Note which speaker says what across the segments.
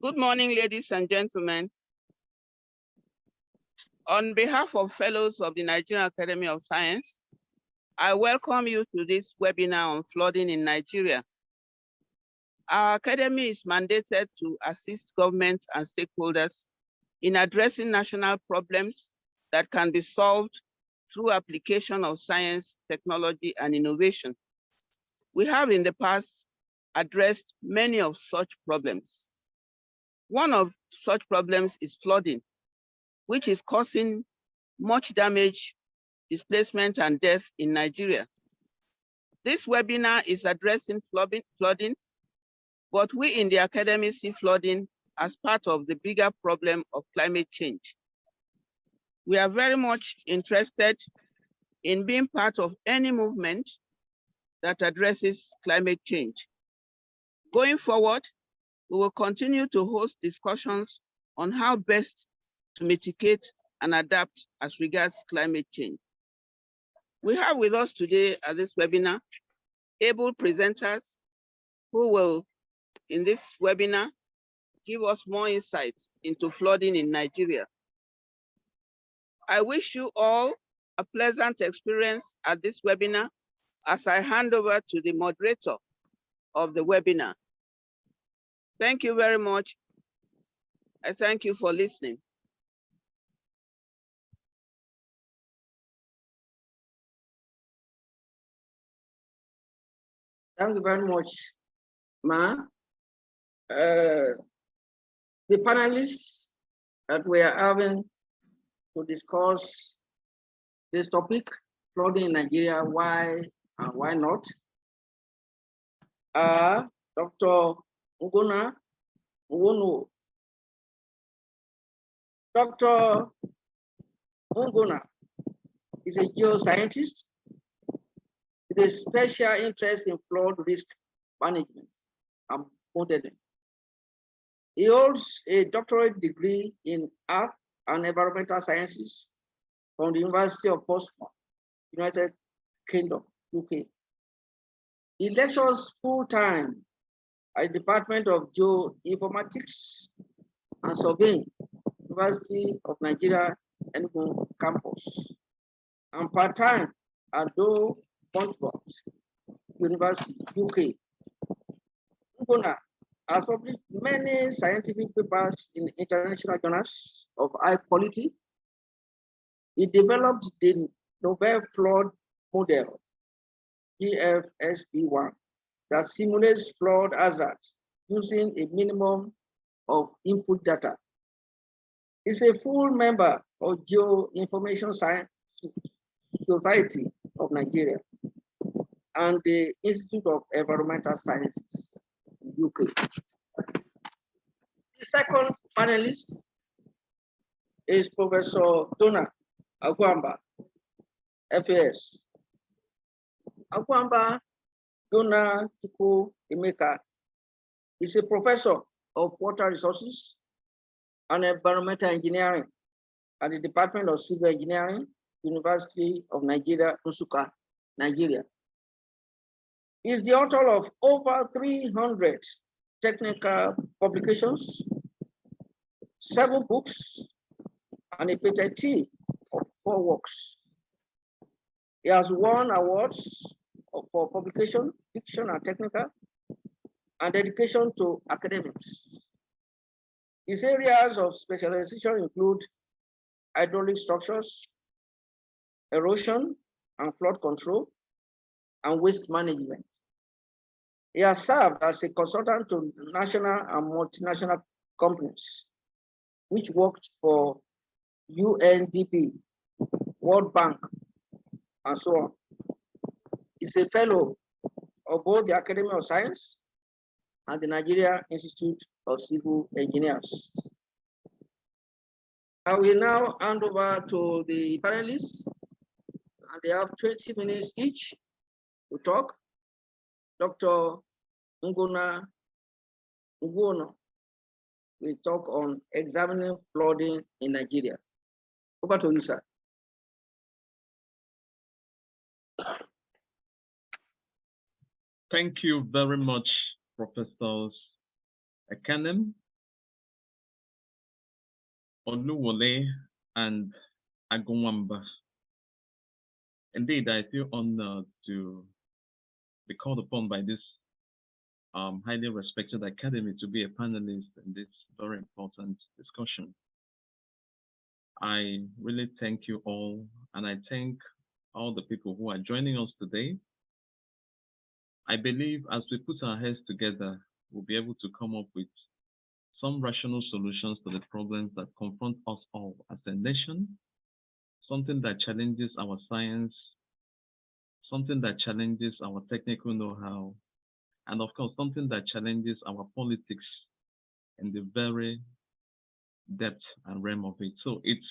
Speaker 1: Good morning, ladies and gentlemen. On behalf of fellows of the Nigerian Academy of Science, I welcome you to this webinar on flooding in Nigeria. Our academy is mandated to assist government and stakeholders in addressing national problems that can be solved through application of science, technology, and innovation. We have in the past addressed many of such problems. One of such problems is flooding, which is causing much damage, displacement, and death in Nigeria. This webinar is addressing flooding, but we in the academy see flooding as part of the bigger problem of climate change. We are very much interested in being part of any movement that addresses climate change. Going forward, we will continue to host discussions on how best to mitigate and adapt as regards climate change. We have with us today at this webinar able presenters who will, in this webinar, give us more insights into flooding in Nigeria. I wish you all a pleasant experience at this webinar as I hand over to the moderator of the webinar. Thank you very much. I thank you for listening.
Speaker 2: Thank you very much, Ma. The panelists that we are having to discuss this topic, flooding in Nigeria, why and why not, are Dr. Ugonna. Dr. Ugonna is a geoscientist with a special interest in flood risk management and modeling. He holds a doctorate degree in Earth and Environmental Sciences from the University of Portsmouth, United Kingdom, UK. He lectures full-time at the Department of Geoinformatics and Surveying, University of Nigeria, Enugu campus, and part-time at Portsmouth University, UK. Ugonna has published many scientific papers in international journals of high quality. He developed the novel flood model, GFSB1, that simulates flood hazard using a minimum of input data. He's a full member of Geoinformation Science Society of Nigeria and the Institute of Environmental Sciences, UK. The second panelist is Professor Jonah Agunwamba, FAS. Agunwamba Jonah Nsukka is a professor of water resources and environmental engineering at the Department of Civil Engineering, University of Nigeria, Nsukka, Nigeria. He is the author of over 300 technical publications, 7 books, and a patentee of 4 works. He has won awards for publication, fiction and technical, and dedication to academics. His areas of specialization include hydraulic structures, erosion and flood control, and waste management. He has served as a consultant to national and multinational companies, which worked for UNDP, World Bank, and so on. He's a fellow of both the Academy of Science and the Nigerian Institute of Civil Engineers. I will now hand over to the panelists, and they have 20 minutes each to talk. Dr. Ugonna will talk on examining flooding in Nigeria. Over to you, sir.
Speaker 3: Thank you very much, Professors Ekanem Oluwole and Agunwamba. Indeed, I feel honored to be called upon by this highly respected academy to be a panelist in this very important discussion. I really thank you all, and I thank all the people who are joining us today. I believe as we put our heads together, we'll be able to come up with some rational solutions to the problems that confront us all as a nation, something that challenges our science, something that challenges our technical know-how, and of course, something that challenges our politics in the very depth and realm of it. So it's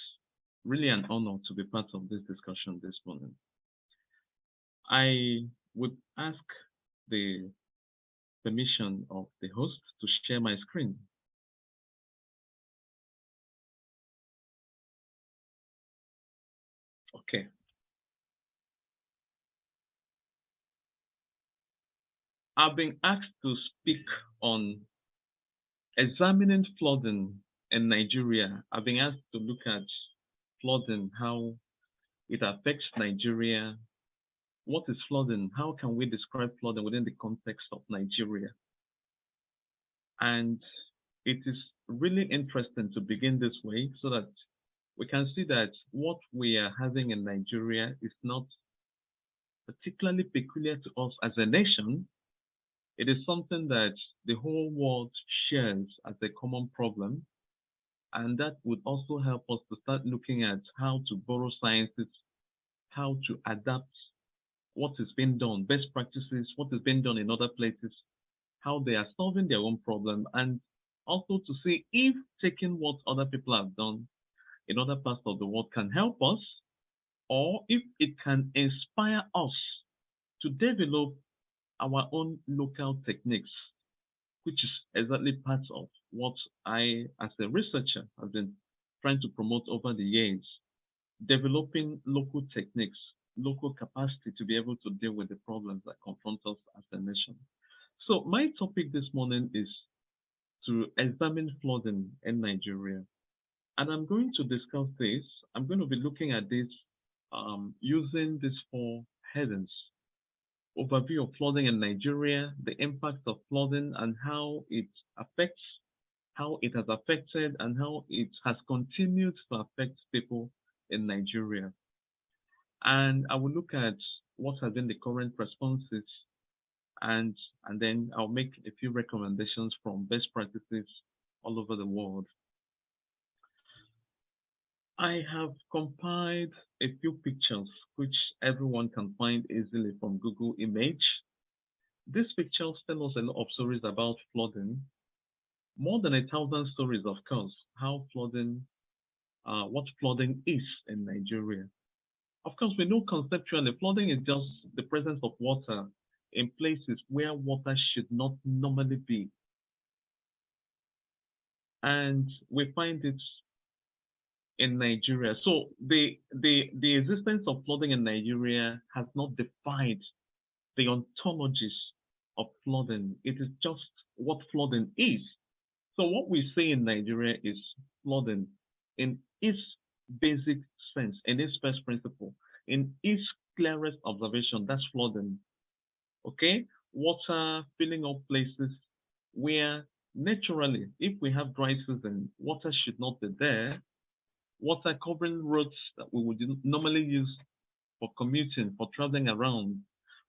Speaker 3: really an honor to be part of this discussion this morning. I would ask the permission of the host to share my screen. Okay. I've been asked to speak on examining flooding in Nigeria. I've been asked to look at flooding, how it affects Nigeria. What is flooding? How can we describe flooding within the context of Nigeria? And it is really interesting to begin this way so that we can see that what we are having in Nigeria is not particularly peculiar to us as a nation. It is something that the whole world shares as a common problem. And that would also help us to start looking at how to borrow sciences, how to adapt what is being done, best practices, what is being done in other places, how they are solving their own problem, and also to see if taking what other people have done in other parts of the world can help us, or if it can inspire us to develop our own local techniques, which is exactly part of what I, as a researcher, have been trying to promote over the years, developing local techniques, local capacity to be able to deal with the problems that confront us as a nation. So my topic this morning is to examine flooding in Nigeria. And I'm going to discuss this. I'm going to be looking at this using these four headings. Overview of flooding in Nigeria, the impact of flooding and how it affects, how it has affected, and how it has continued to affect people in Nigeria. And I will look at what have been the current responses, and then I'll make a few recommendations from best practices all over the world. I have compiled a few pictures which everyone can find easily from Google Image. These pictures tell us a lot of stories about flooding, more than 1,000 stories, of course, how flooding, what flooding is in Nigeria. Of course, we know conceptually flooding is just the presence of water in places where water should not normally be. And we find it in Nigeria. So the existence of flooding in Nigeria has not defined the ontologies of flooding. It is just what flooding is. So what we say in Nigeria is flooding in its basic sense, in its first principle, in its clearest observation, that's flooding. Okay? Water filling up places where naturally, if we have dry season, water should not be there. Water covering roads that we would normally use for commuting, for traveling around.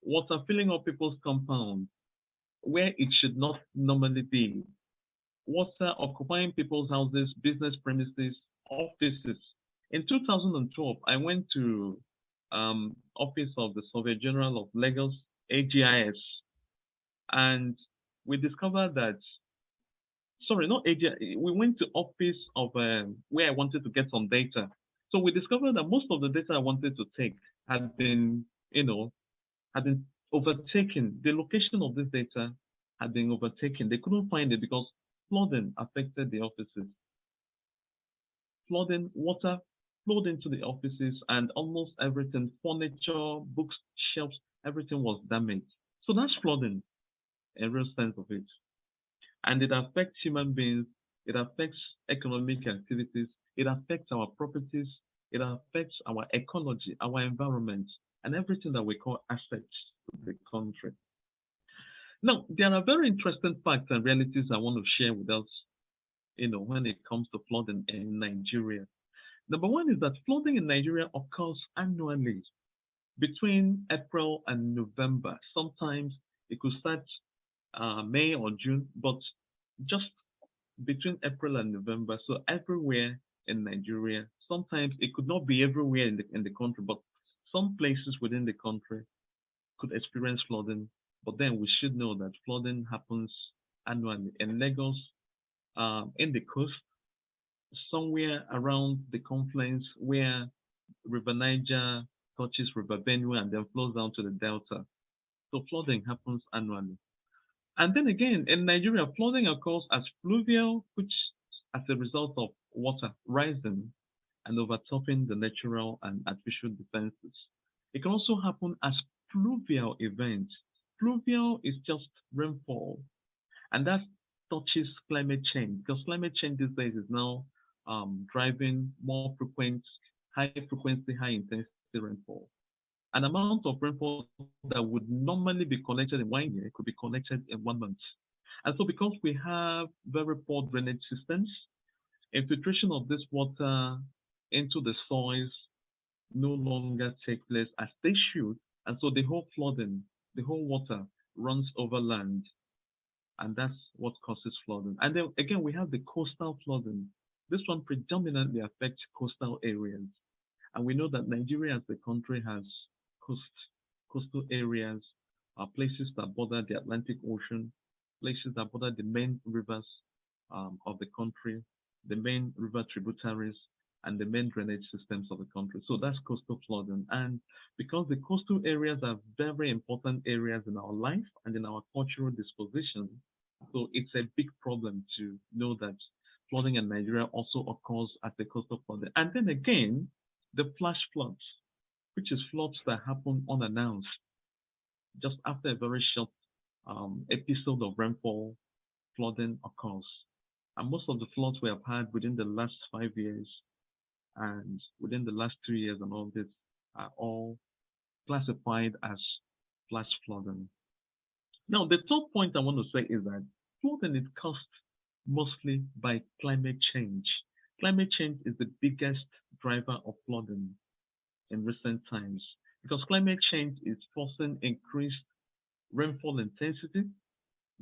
Speaker 3: Water filling up people's compounds where it should not normally be. Water occupying people's houses, business premises, offices. In 2012, I went to office of the Surveyor General of Lagos, AGIS, and we discovered that, sorry, not AGIS, we went to office of where I wanted to get some data. So we discovered that most of the data I wanted to take had been, had been overtaken. The location of this data had been overtaken. They couldn't find it because flooding affected the offices. Flooding, water flowed into the offices and almost everything, furniture, books, shelves, everything was damaged. So that's flooding, a real sense of it. And it affects human beings, it affects economic activities, It affects our properties. It affects our ecology, our environment, and everything that we call assets to the country. Now, there are very interesting facts and realities I want to share with us, when it comes to flooding in Nigeria. Number one is that flooding in Nigeria occurs annually between April and November. Sometimes it could start May or June, but just between April and November. So everywhere in Nigeria, sometimes it could not be everywhere in the country, but some places within the country could experience flooding. But then we should know that flooding happens annually in Lagos, in the coast, somewhere around the confluence where River Niger touches River Benue and then flows down to the Delta. So flooding happens annually. And then again, in Nigeria, flooding occurs as fluvial, which as a result of water rising and overtopping the natural and artificial defenses. It can also happen as fluvial events. Fluvial is just rainfall, and that touches climate change, because climate change these days is now driving more frequent, high frequency, high intensity rainfall. An amount of rainfall that would normally be collected in 1 year could be collected in 1 month. And so because we have very poor drainage systems, infiltration of this water into the soils no longer take place as they should. And so the whole flooding, the whole water runs over land. And that's what causes flooding. And then again, we have the coastal flooding. This one predominantly affects coastal areas. And we know that Nigeria as a country has coastal areas, places that border the Atlantic Ocean, places that border the main rivers of the country, the main river tributaries, and the main drainage systems of the country. So that's coastal flooding. And because the coastal areas are very important areas in our life and in our cultural disposition, so it's a big problem to know that flooding in Nigeria also occurs at the coastal flooding. And then again, the flash floods, which is floods that happen unannounced just after a very short episode of rainfall, flooding occurs. And most of the floods we have had within the last 5 years and within the last 2 years and all this are all classified as flash flooding. Now, the third point I want to say is that flooding is caused mostly by climate change. Climate change is the biggest driver of flooding in recent times because climate change is forcing increased rainfall intensity,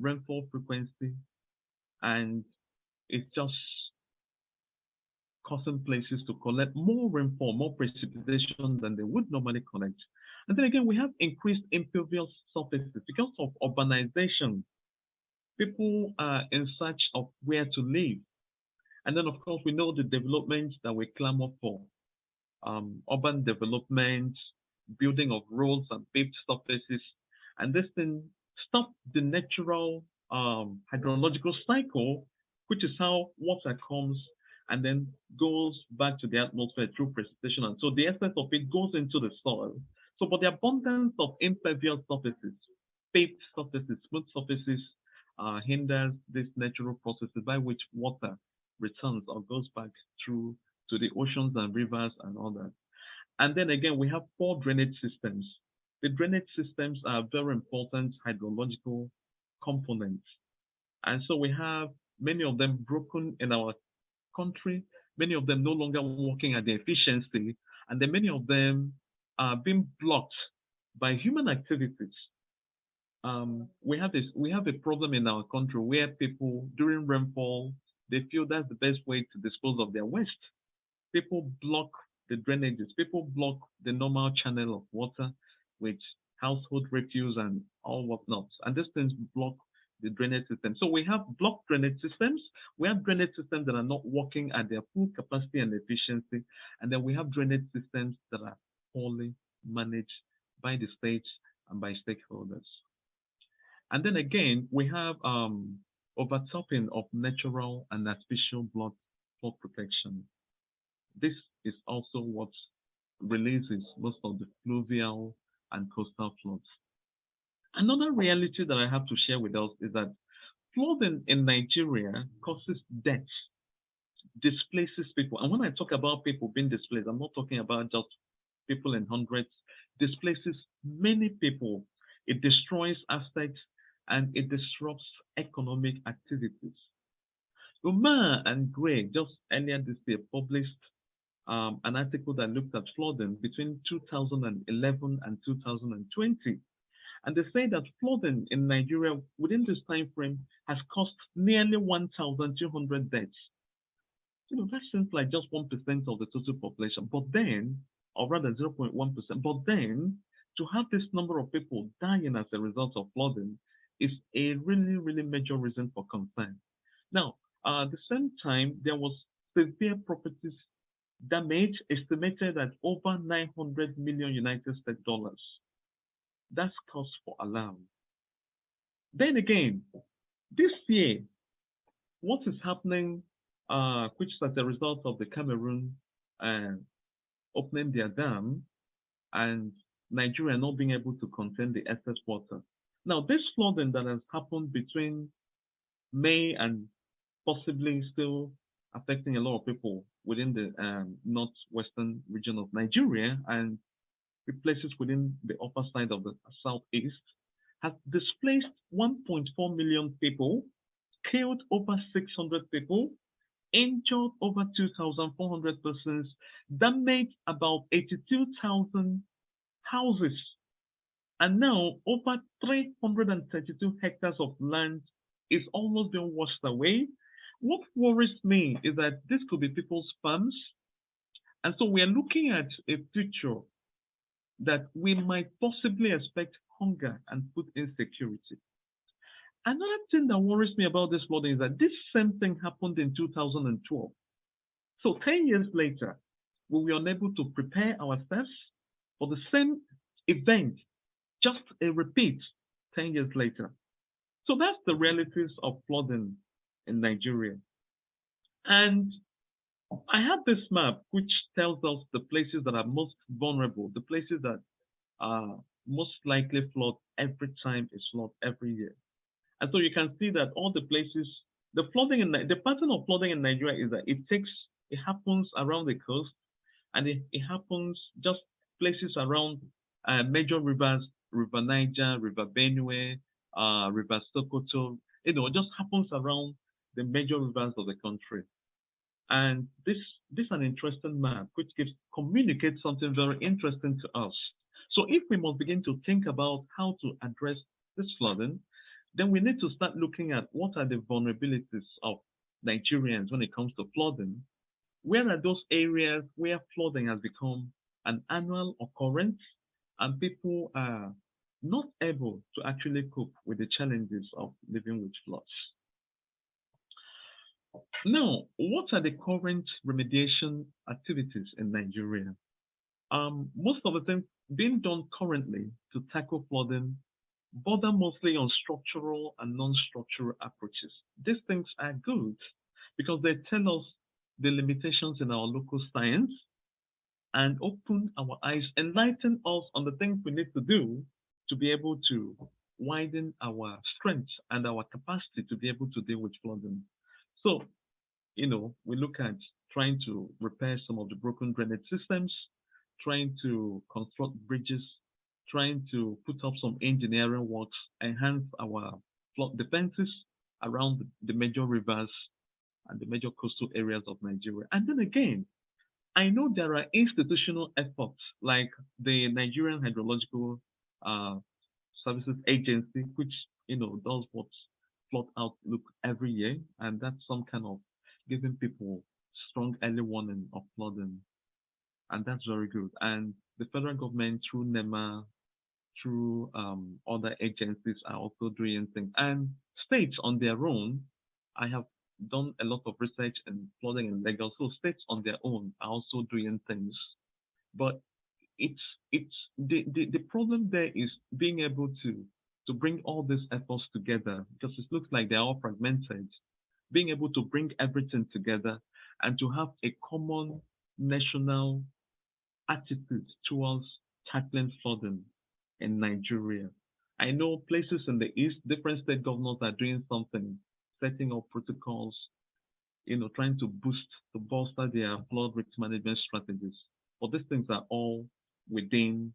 Speaker 3: rainfall frequency, and it's just causing places to collect more rainfall, more precipitation than they would normally collect. And then again, we have increased impervious surfaces because of urbanization. People are in search of where to live. And then, of course, we know the developments that we clamor for. Urban development, building of roads and paved surfaces. And this thing stops the natural hydrological cycle, which is how water comes and then goes back to the atmosphere through precipitation. And so the essence of it goes into the soil. So, but the abundance of impervious surfaces, paved surfaces, smooth surfaces, hinders these natural processes by which water returns or goes back through to the oceans and rivers and all that. And then again, we have poor drainage systems. The drainage systems are very important hydrological components. And so we have many of them broken in our country, many of them no longer working at their efficiency, and then many of them are being blocked by human activities. We have a problem in our country where people during rainfall, they feel that's the best way to dispose of their waste. People block the drainages, people block the normal channel of water with household refuse and all whatnot. And these things block the drainage system. So we have blocked drainage systems. We have drainage systems that are not working at their full capacity and efficiency. And then we have drainage systems that are poorly managed by the state and by stakeholders. And then again, we have overtopping of natural and artificial flood protection. This is also what releases most of the fluvial and coastal floods. Another reality that I have to share with us is that flooding in Nigeria causes deaths. displaces people. And when I talk about people being displaced, I'm not talking about just people in hundreds. Displaces many people. It destroys assets and it disrupts economic activities. Umar and Gray just earlier this year published an article that looked at flooding between 2011 and 2020. And they say that flooding in Nigeria within this time frame has cost nearly 1,200 deaths. That seems like just 1% of the total population. But then, or rather 0.1%, but then to have this number of people dying as a result of flooding is a really, really major reason for concern. Now, at the same time, there was severe properties damage estimated at over 900 million United States dollars. That's cause for alarm. Then again, this year, what is happening, which is as a result of the Cameroon opening their dam and Nigeria not being able to contain the excess water. Now, this flooding that has happened between May and possibly still affecting a lot of people within the northwestern region of Nigeria and places within the upper side of the southeast, has displaced 1.4 million people, killed over 600 people, injured over 2,400 persons, damaged about 82,000 houses, and now over 332 hectares of land is almost being washed away. What worries me is that this could be people's farms, and so we are looking at a future that we might possibly expect hunger and food insecurity. Another thing that worries me about this flooding is that this same thing happened in 2012. So 10 years later, we were unable to prepare ourselves for the same event, just a repeat 10 years later. So that's the realities of flooding in Nigeria. And I have this map which tells us the places that are most vulnerable, the places that are most likely flood every time it's flood every year. And so you can see that all the places, the pattern of flooding in Nigeria is that it happens around the coast, and it happens just places around major rivers, River Niger, River Benue, River Sokoto. It just happens around the major rivers of the country. And this is an interesting map which communicates something very interesting to us. So if we must begin to think about how to address this flooding, then we need to start looking at what are the vulnerabilities of Nigerians when it comes to flooding. Where are those areas where flooding has become an annual occurrence and people are not able to actually cope with the challenges of living with floods? Now, what are the current remediation activities in Nigeria? Most of the things being done currently to tackle flooding border mostly on structural and non-structural approaches. These things are good because they tell us the limitations in our local science and open our eyes, enlighten us on the things we need to do to be able to widen our strength and our capacity to be able to deal with flooding. So, we look at trying to repair some of the broken drainage systems, trying to construct bridges, trying to put up some engineering works, enhance our flood defenses around the major rivers and the major coastal areas of Nigeria. And then again, I know there are institutional efforts like the Nigerian Hydrological Services Agency, which does what's flood outlook every year, and that's some kind of giving people strong early warning of flooding, and that's very good. And the federal government through NEMA, through other agencies are also doing things, and states on their own. I have done a lot of research in flooding in Lagos, so states on their own are also doing things, but it's the problem there is being able to bring all these efforts together, because it looks like they're all fragmented. Being able to bring everything together and to have a common national attitude towards tackling flooding in Nigeria. I know places in the East, different state governors are doing something, setting up protocols, trying to bolster their flood risk management strategies. But these things are all within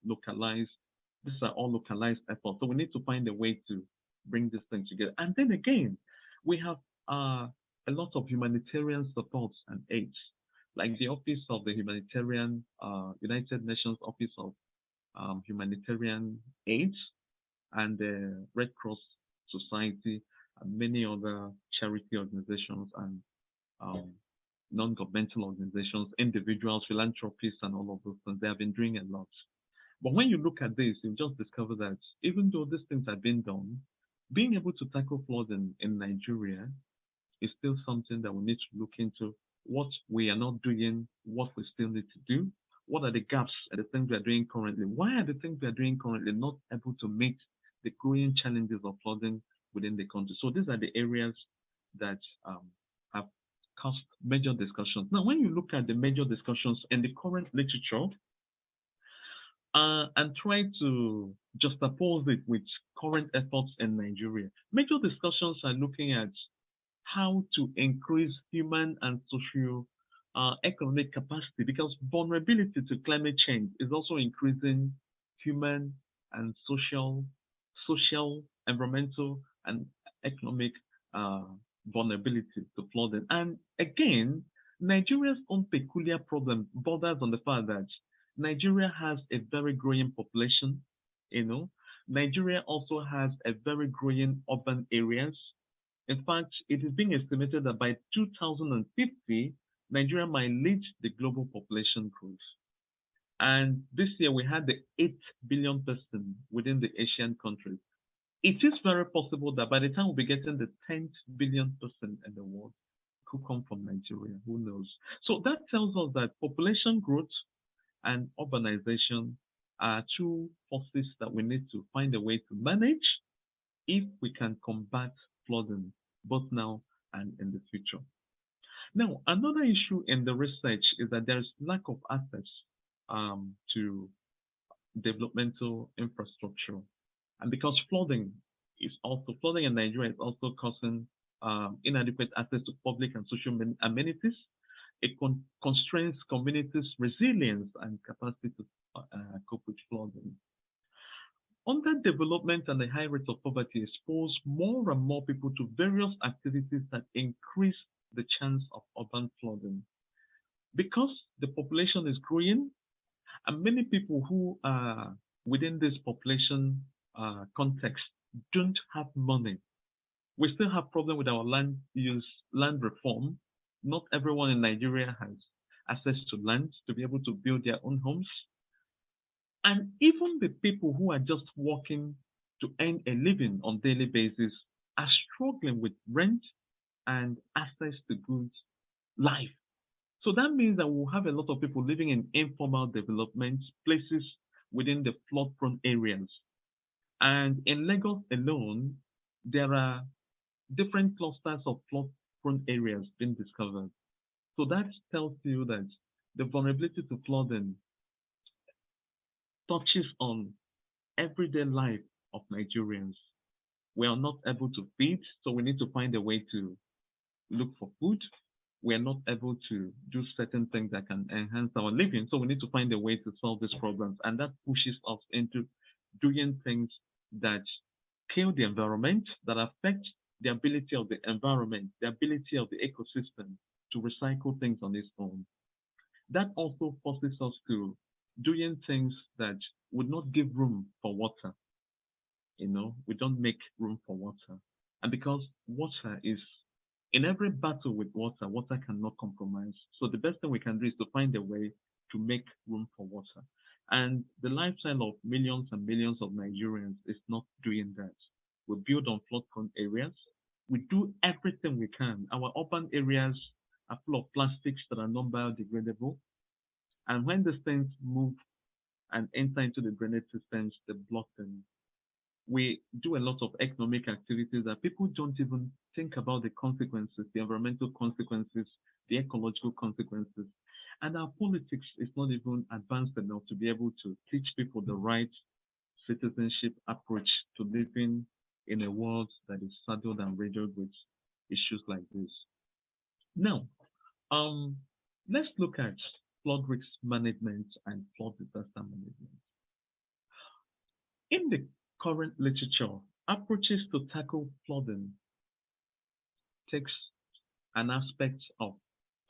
Speaker 3: localized. These are all localized efforts. So we need to find a way to bring these things together. And then again, we have a lot of humanitarian supports and aids, like the Office of the Humanitarian, United Nations Office of Humanitarian Aids, and the Red Cross Society, and many other charity organizations and non-governmental organizations, individuals, philanthropists, and all of those things. They have been doing a lot. But when you look at this, you just discover that even though these things have been done, being able to tackle flood in Nigeria is still something that we need to look into. What we are not doing, what we still need to do, what are the gaps and the things we are doing currently? Why are the things we are doing currently not able to meet the growing challenges of flooding within the country? So these are the areas that have caused major discussions. Now, when you look at the major discussions in the current literature and try to juxtapose it with current efforts in Nigeria, major discussions are looking at how to increase human and social economic capacity, because vulnerability to climate change is also increasing human and social, environmental, and economic vulnerability to flooding. And again, Nigeria's own peculiar problem borders on the fact that Nigeria has a very growing population. Nigeria also has a very growing urban areas. In fact, it is being estimated that by 2050, Nigeria might lead the global population growth. And this year we had the 8 billion person within the Asian countries. It is very possible that by the time we'll be getting the 10th billion person in the world could come from Nigeria. Who knows? So that tells us that population growth and urbanization are two forces that we need to find a way to manage if we can combat flooding both now and in the future. Now, another issue in the research is that there is lack of access to developmental infrastructure. And because flooding in Nigeria is also causing inadequate access to public and social amenities, it constrains communities' resilience and capacity to cope with flooding. Underdevelopment and the high rate of poverty expose more and more people to various activities that increase the chance of urban flooding. Because the population is growing, and many people who are within this population context don't have money. We still have problem with our land reform. Not everyone in Nigeria has access to land to be able to build their own homes. And even the people who are just working to earn a living on a daily basis are struggling with rent and access to good life. So that means that we'll have a lot of people living in informal development places within the flood-prone areas. And in Lagos alone, there are different clusters of flood-prone areas being discovered. So that tells you that the vulnerability to flooding touches on everyday life of Nigerians. We are not able to feed, so we need to find a way to look for food. We are not able to do certain things that can enhance our living, so we need to find a way to solve these problems. And that pushes us into doing things that kill the environment, that affect the ability of the environment, the ability of the ecosystem to recycle things on its own. That also forces us to doing things that would not give room for water. We don't make room for water. And because water is, in every battle with water, water cannot compromise. So the best thing we can do is to find a way to make room for water. And the lifestyle of millions and millions of Nigerians is not doing that. We build on flood-prone areas. We do everything we can. Our urban areas are full of plastics that are non-biodegradable. And when these things move and enter into the drainage systems, they block them. We do a lot of economic activities that people don't even think about the consequences, the environmental consequences, the ecological consequences. And our politics is not even advanced enough to be able to teach people the right citizenship approach to living in a world that is saddled and riddled with issues like this. Now, let's look at flood risk management and flood disaster management. In the current literature, approaches to tackle flooding takes an aspect of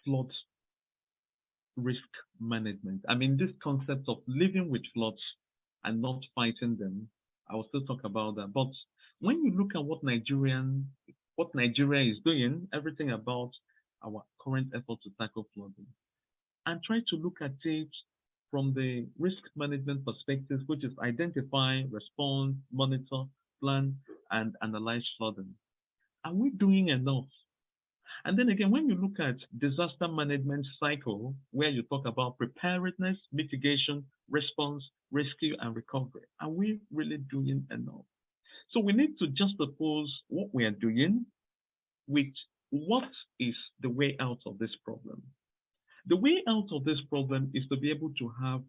Speaker 3: flood risk management. I mean, this concept of living with floods and not fighting them, I will still talk about that. But when you look at what Nigeria is doing, everything about our current effort to tackle flooding, and try to look at it from the risk management perspective, which is identify, respond, monitor, plan, and analyze flooding. Are we doing enough? And then again, when you look at disaster management cycle, where you talk about preparedness, mitigation, response, rescue, and recovery, are we really doing enough? So we need to juxtapose what we are doing with what is the way out of this problem. The way out of this problem is to be able to have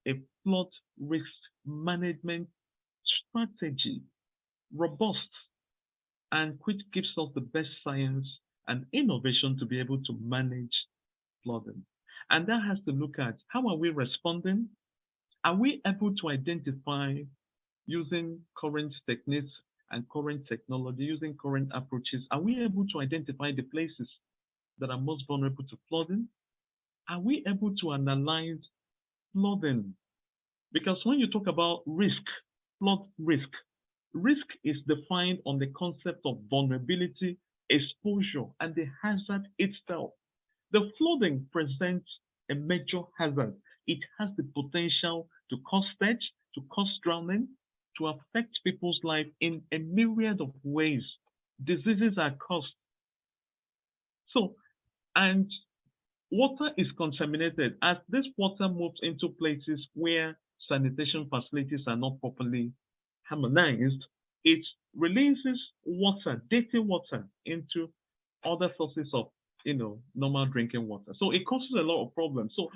Speaker 3: a flood risk management strategy, robust, and which gives us the best science and innovation to be able to manage flooding. And that has to look at how are we responding? Are we able to identify using current techniques and current technology, using current approaches? Are we able to identify the places that are most vulnerable to flooding? Are we able to analyze flooding? Because when you talk about risk, flood risk, risk is defined on the concept of vulnerability, exposure, and the hazard itself. The flooding presents a major hazard. It has the potential to cause death, to cause drowning, to affect people's life in a myriad of ways. Diseases are caused. So, and water is contaminated. As this water moves into places where sanitation facilities are not properly harmonized, it releases water, dirty water, into other sources of, normal drinking water. So it causes a lot of problems. So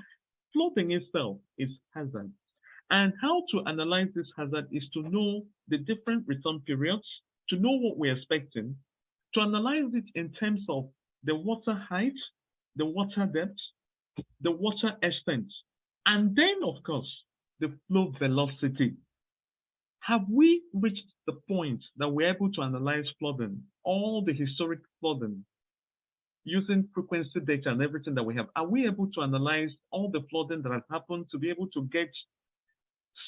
Speaker 3: flooding itself is hazard. And how to analyze this hazard is to know the different return periods, to know what we're expecting, to analyze it in terms of the water height, the water depth, the water extent, and then, of course, the flow velocity. Have we reached the point that we're able to analyze flooding, all the historic flooding, using frequency data and everything that we have? Are we able to analyze all the flooding that has happened to be able to get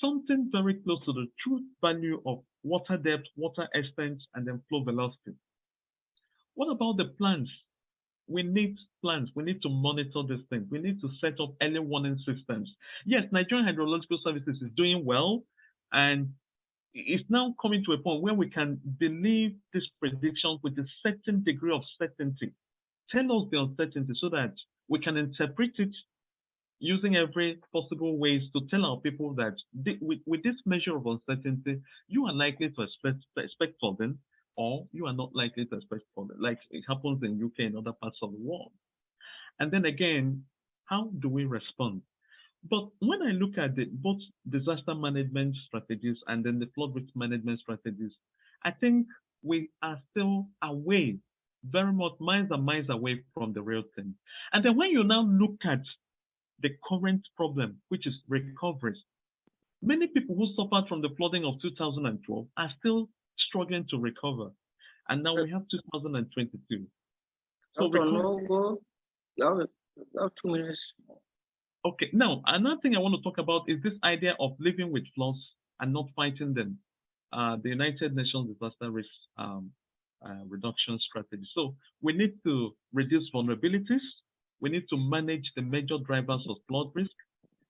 Speaker 3: something very close to the true value of water depth, water extent, and then flow velocity? What about the plans? We need plans. We need to monitor these things. We need to set up early warning systems. Yes, Nigerian Hydrological Services is doing well, and it's now coming to a point where we can believe this prediction with a certain degree of certainty. Tell us the uncertainty so that we can interpret it using every possible ways to tell our people that with this measure of uncertainty, you are likely to expect flooding, or you are not likely to expect flooding, like it happens in UK and other parts of the world. And then again, how do we respond? But when I look at both disaster management strategies and then the flood risk management strategies, I think we are still away, very much miles and miles away from the real thing. And then when you now look at the current problem, which is recovery, many people who suffered from the flooding of 2012 are still struggling to recover. And now we have 2022. So
Speaker 2: you have 2 minutes.
Speaker 3: Okay, now another thing I want to talk about is this idea of living with floods and not fighting them. The United Nations Disaster Risk Reduction Strategy. So we need to reduce vulnerabilities. We need to manage the major drivers of flood risk.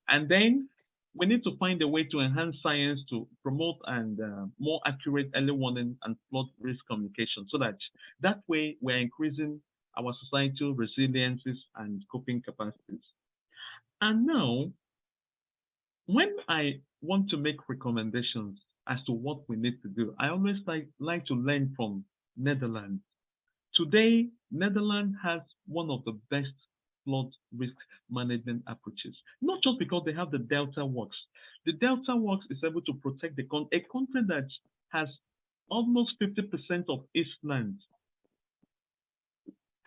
Speaker 3: And then we need to find a way to enhance science to promote and more accurate early warning and flood risk communication, so that way we're increasing our societal resiliences and coping capacities. And now, when I want to make recommendations as to what we need to do, I always like to learn from Netherlands. Today, Netherlands has one of the best flood risk management approaches, not just because they have the Delta Works. The Delta Works is able to protect a country that has almost 50% of its land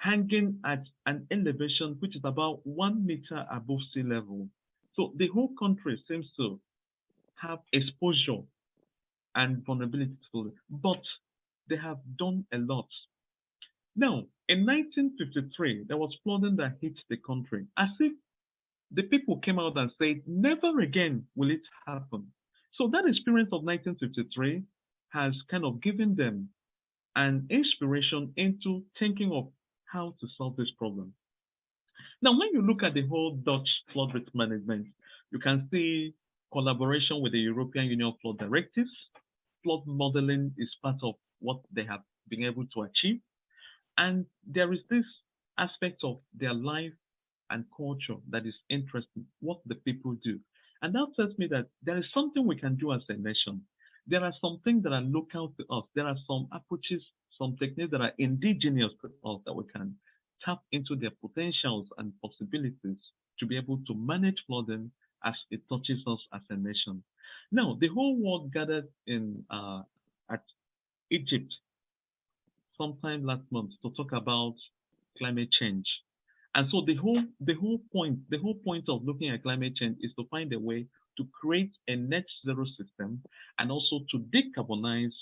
Speaker 3: hanging at an elevation which is about 1 meter above sea level. So the whole country seems to have exposure and vulnerability to it, but they have done a lot. Now, in 1953, there was flooding that hit the country, as if the people came out and said, never again will it happen. So that experience of 1953 has kind of given them an inspiration into thinking of how to solve this problem. Now, when you look at the whole Dutch flood risk management, you can see collaboration with the European Union flood directives. Flood modeling is part of what they have been able to achieve. And there is this aspect of their life and culture that is interesting, what the people do. And that tells me that there is something we can do as a nation. There are some things that are local to us. There are some approaches, some techniques that are indigenous to us that we can tap into their potentials and possibilities to be able to manage flooding as it touches us as a nation. Now, the whole world gathered in at Egypt sometime last month to talk about climate change. And so the whole point of looking at climate change is to find a way to create a net zero system and also to decarbonize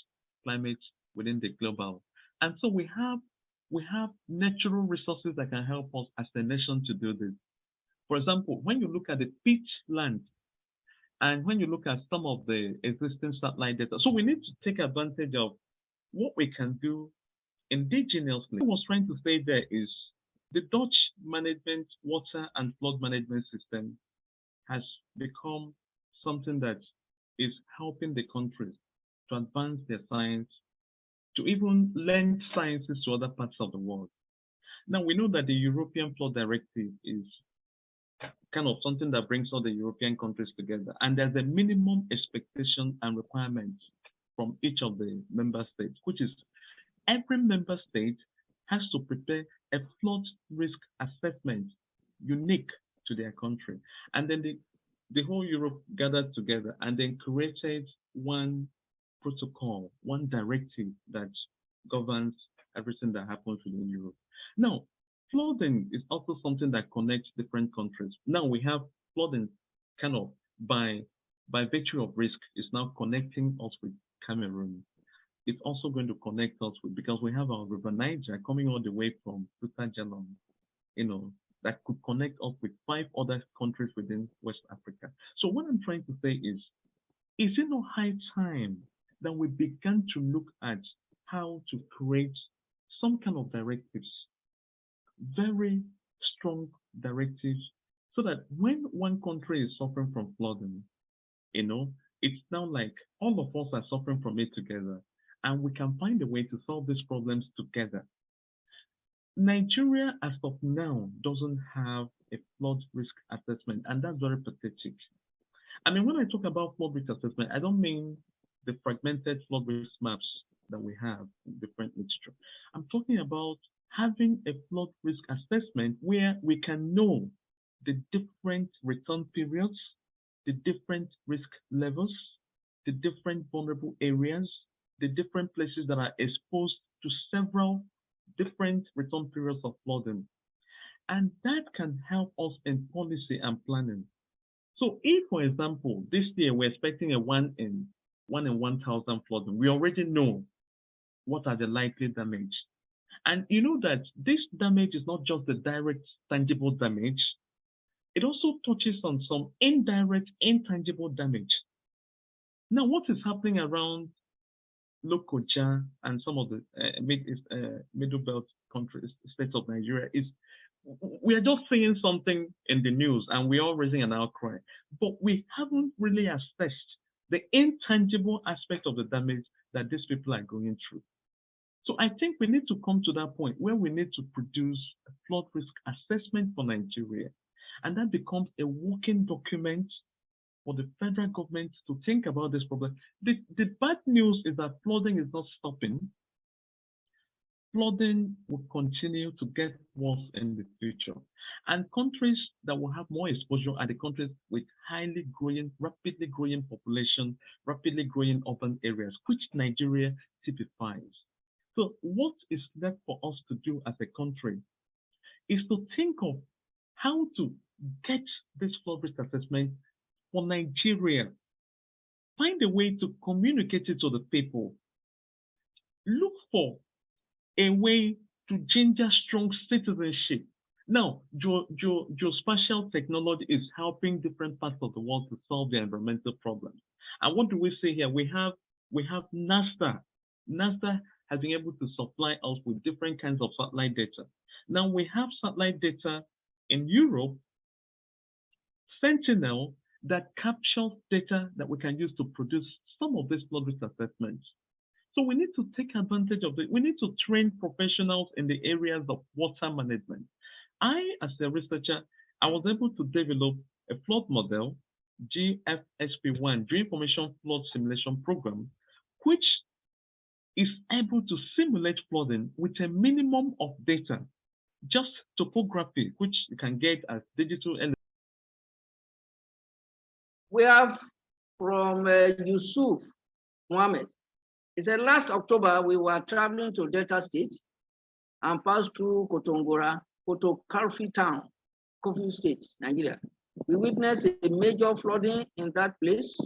Speaker 3: climate within the global. And so we have natural resources that can help us as a nation to do this. For example, when you look at the pitch land and when you look at some of the existing satellite data, so we need to take advantage of what we can do indigenously. What I was trying to say there is the Dutch management, water and flood management system has become something that is helping the countries to advance their science, to even lend sciences to other parts of the world. Now, we know that the European Flood Directive is kind of something that brings all the European countries together. And there's a minimum expectation and requirements from each of the member states, which is every member state has to prepare a flood risk assessment unique to their country. And then the whole Europe gathered together and then created one protocol, one directive that governs everything that happens within Europe. Now, flooding is also something that connects different countries. Now we have flooding kind of by virtue of risk is now connecting us with Cameroon. It's also going to connect us with, because we have our River Niger coming all the way from Ugonna, that could connect us with 5 other countries within West Africa. So what I'm trying to say is it not high time that we began to look at how to create some kind of directives, very strong directives, so that when one country is suffering from flooding, it's now like all of us are suffering from it together, and we can find a way to solve these problems together. Nigeria, as of now, doesn't have a flood risk assessment, and that's very pathetic. I mean, when I talk about flood risk assessment, I don't mean the fragmented flood risk maps that we have in different literature. I'm talking about having a flood risk assessment where we can know the different return periods, the different risk levels, the different vulnerable areas, the different places that are exposed to several different return periods of flooding. And that can help us in policy and planning. So if, for example, this year we're expecting a 1 in 1,000 flooding, we already know what are the likely damage. And you know that this damage is not just the direct tangible damage, it also touches on some indirect intangible damage. Now, what is happening around Lokoja and some of the middle belt countries, states of Nigeria, is we are just seeing something in the news and we're all raising an outcry, but we haven't really assessed the intangible aspect of the damage that these people are going through. So I think we need to come to that point where we need to produce a flood risk assessment for Nigeria, and that becomes a working document for the federal government to think about this problem. The bad news is that flooding is not stopping. Flooding will continue to get worse in the future. And countries that will have more exposure are the countries with highly growing, rapidly growing population, rapidly growing urban areas, which Nigeria typifies. So what is left for us to do as a country is to think of how to get this flood risk assessment for Nigeria. Find a way to communicate it to the people. Look for a way to ginger strong citizenship. Now, geospatial technology is helping different parts of the world to solve their environmental problems. And what do we say here? We have NASA. NASA has been able to supply us with different kinds of satellite data. Now we have satellite data in Europe, Sentinel, that captures data that we can use to produce some of these flood risk assessments. So we need to take advantage of it. We need to train professionals in the areas of water management. I, as a researcher, I was able to develop a flood model, GFSP1, Geoinformation Flood Simulation Program, which is able to simulate flooding with a minimum of data, just topography, which you can get as digital.
Speaker 2: We have from Yusuf Mohammed. He said, last October, we were traveling to Delta State and passed through Kotokarfi town, Kofi State, Nigeria. We witnessed a major flooding in that place,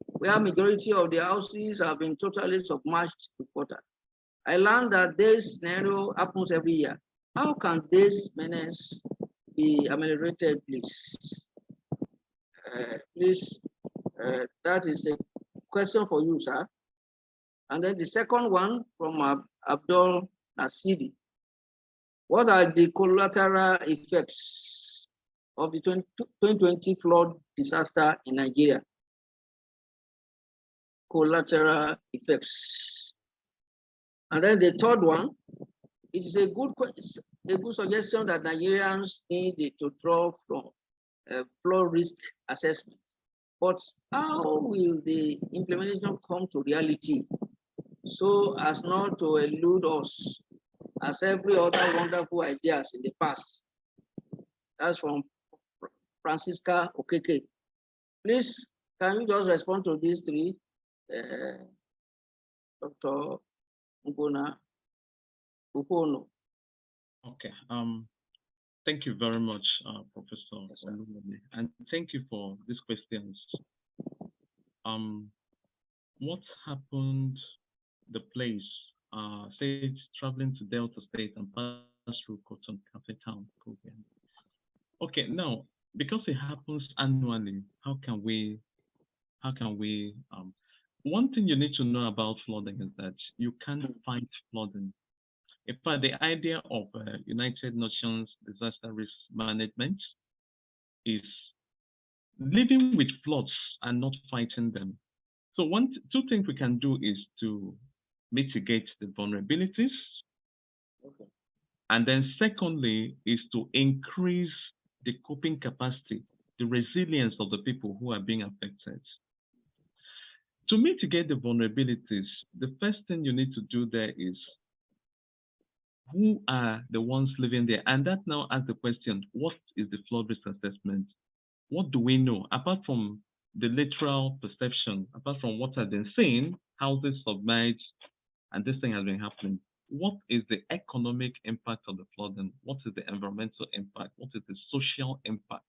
Speaker 2: where majority of the houses have been totally submerged with water. I learned that this scenario happens every year. How can this menace be ameliorated, please? That is a question for you, sir. And then the second one from Abdul Nasidi. What are the collateral effects of the 2020 flood disaster in Nigeria? Collateral effects. And then the third one, it is a good suggestion that Nigerians need to draw from flood risk assessment. But how will the implementation come to reality so as not to elude us as every other wonderful ideas in the past? That's from Francisca Okeke. Please, can you just respond to these three? Dr. Ugonna.
Speaker 3: Okay. Thank you very much, Professor Oluwole, and thank you for these questions. What happened? The place, say, traveling to Delta State and pass through Kotokarfi town. Okay, now because it happens annually, how can we? One thing you need to know about flooding is that you can't fight flooding. In fact, the idea of United Nations Disaster Risk Management is living with floods and not fighting them. So two things we can do is to mitigate the vulnerabilities. Okay. And then secondly is to increase the coping capacity, the resilience of the people who are being affected. To mitigate the vulnerabilities, the first thing you need to do there is who are the ones living there? And that now asks the question, what is the flood risk assessment? What do we know? Apart from the literal perception, apart from what has been seen, houses submerged, and this thing has been happening, what is the economic impact of the flooding? What is the environmental impact? What is the social impact?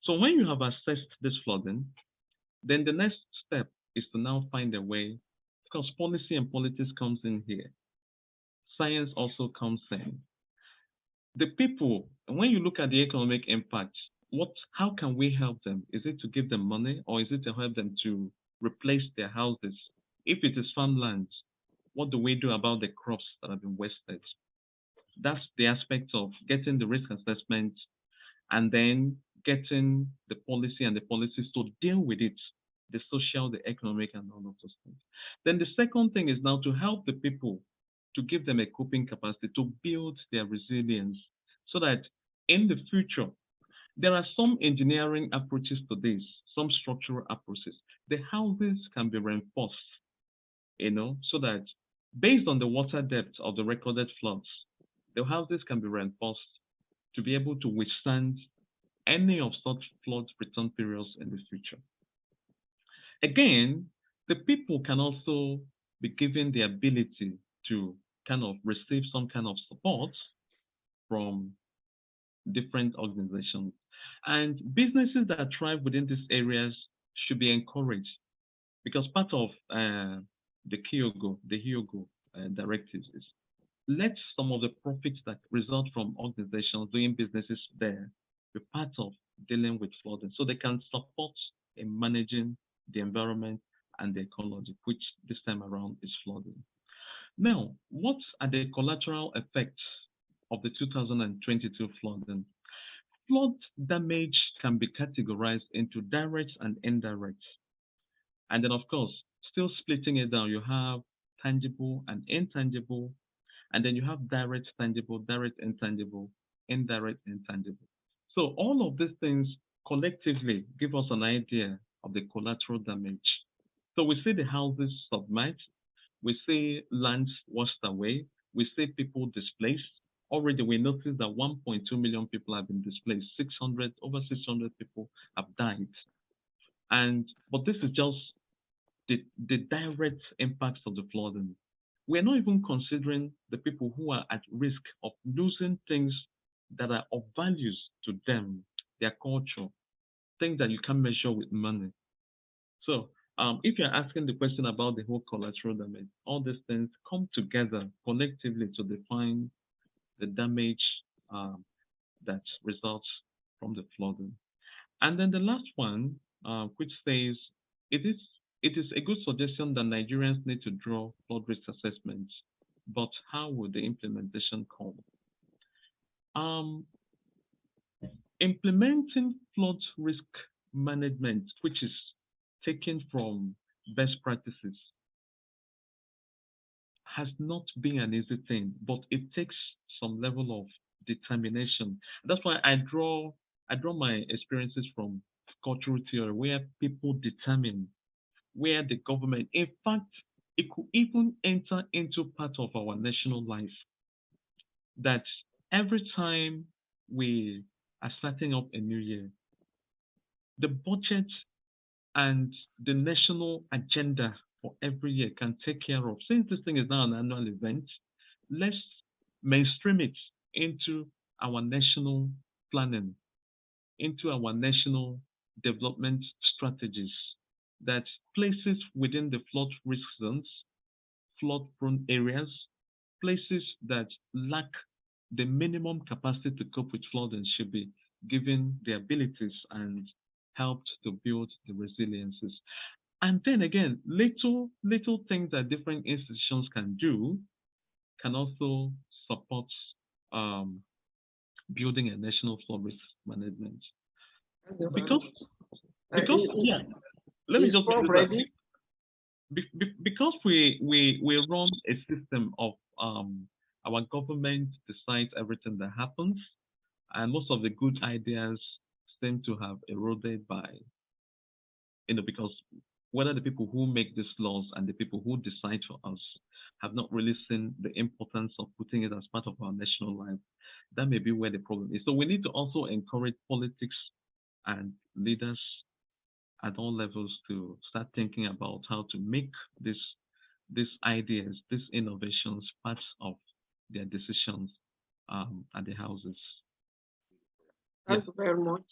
Speaker 3: So when you have assessed this flooding, then the next step is to now find a way, because policy and politics comes in here. Science also comes in. The people, when you look at the economic impact, how can we help them? Is it to give them money, or is it to help them to replace their houses? If it is farmland, what do we do about the crops that have been wasted? That's the aspect of getting the risk assessment and then getting the policy and the policies to deal with it, the social, the economic, and all of those things. Then the second thing is now to help the people, to give them a coping capacity, to build their resilience, so that in the future, there are some engineering approaches to this, some structural approaches. The houses can be reinforced, so that based on the water depth of the recorded floods, the houses can be reinforced to be able to withstand any of such flood return periods in the future. Again, the people can also be given the ability to kind of receive some kind of support from different organizations. And businesses that thrive within these areas should be encouraged, because part of the Hyogo directives is let some of the profits that result from organizations doing businesses there be part of dealing with flooding, so they can support in managing the environment and the ecology, which this time around is flooding. Now, what are the collateral effects of the 2022 flooding? Flood damage can be categorized into direct and indirect. And then, of course, still splitting it down, you have tangible and intangible, and then you have direct tangible, direct intangible, indirect intangible. So all of these things collectively give us an idea of the collateral damage. So we see the houses submerged, we see lands washed away, we see people displaced. Already we noticed that 1.2 million people have been displaced, over 600 people have died. But this is just the direct impacts of the flooding. We're not even considering the people who are at risk of losing things that are of values to them, their culture, things that you can't measure with money. So if you're asking the question about the whole collateral damage, all these things come together collectively to define the damage that results from the flooding. And then the last one, which says, it is a good suggestion that Nigerians need to draw flood risk assessments, but how will the implementation come? Implementing flood risk management, which is taken from best practices, has not been an easy thing, but it takes some level of determination. That's why I draw my experiences from cultural theory, where people determine, where the government, in fact, it could even enter into part of our national life, that every time we are starting up a new year, the budget and the national agenda for every year can take care of. Since this thing is now an annual event, let's mainstream it into our national planning, into our national development strategies, that places within the flood risk zones, flood-prone areas, places that lack the minimum capacity to cope with flooding should be given the abilities and helped to build the resiliences. And then again, little things that different institutions can do can also support building a national flood risk management. Because yeah, let me just ready? Because we run a system of our government decides everything that happens, and most of the good ideas seem to have eroded by, because whether the people who make these laws and the people who decide for us have not really seen the importance of putting it as part of our national life, that may be where the problem is. So we need to also encourage politics and leaders at all levels to start thinking about how to make these ideas, these innovations, parts of their decisions at the houses.
Speaker 2: Thank you very much.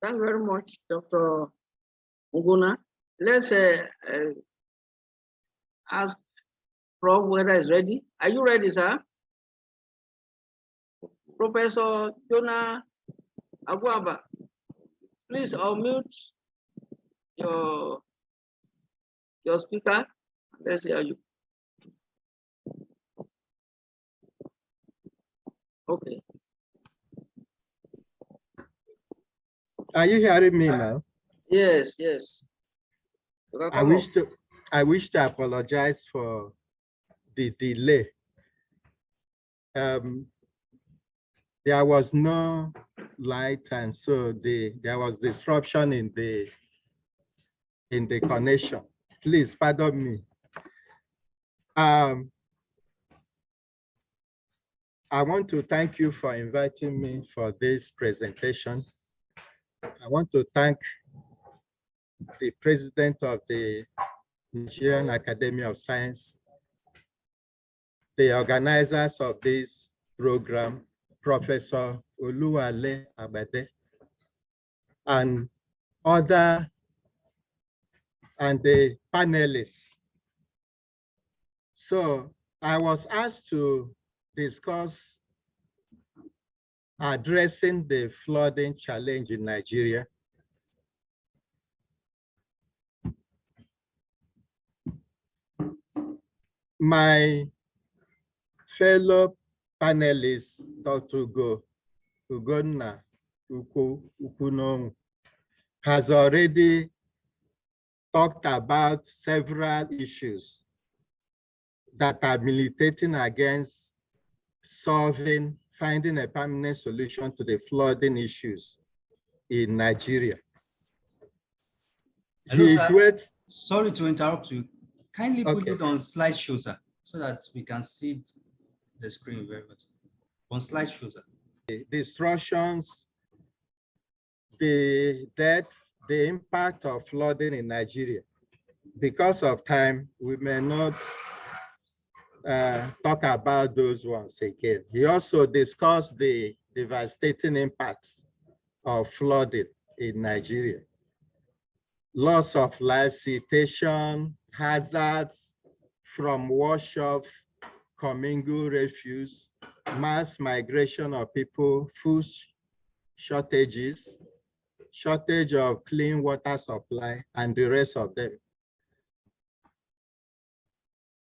Speaker 2: Thank you very much, Dr. Ugonna. Let's ask Prof whether he's ready. Are you ready, sir? Professor Jonah Agunwamba, please unmute your speaker. Let's hear you. Okay.
Speaker 4: Are you hearing me now?
Speaker 2: Yes, yes.
Speaker 4: I wish to apologize for the delay. There was no light, and so there was disruption in the connection. Please pardon me. I want to thank you for inviting me for this presentation. I want to thank the president of the Nigerian Academy of Science, the organizers of this program, Professor Oluwole Agbede, and the panelists. So I was asked to discuss addressing the flooding challenge in Nigeria. My fellow panelists, Dr. Ugonna, Nkwunonwo, has already talked about several issues that are militating against finding a permanent solution to the flooding issues in Nigeria.
Speaker 5: Hello, sir. Sorry to interrupt you. Kindly put it on slideshow, sir, so that we can see the screen very much. On slideshow, sir.
Speaker 4: The destructions, the death, the impact of flooding in Nigeria. Because of time, we may not talk about those ones again. He also discussed the devastating impacts of flooding in Nigeria. Loss of life, citation, hazards from wash-off, commingled refuse, mass migration of people, food shortages, shortage of clean water supply, and the rest of them.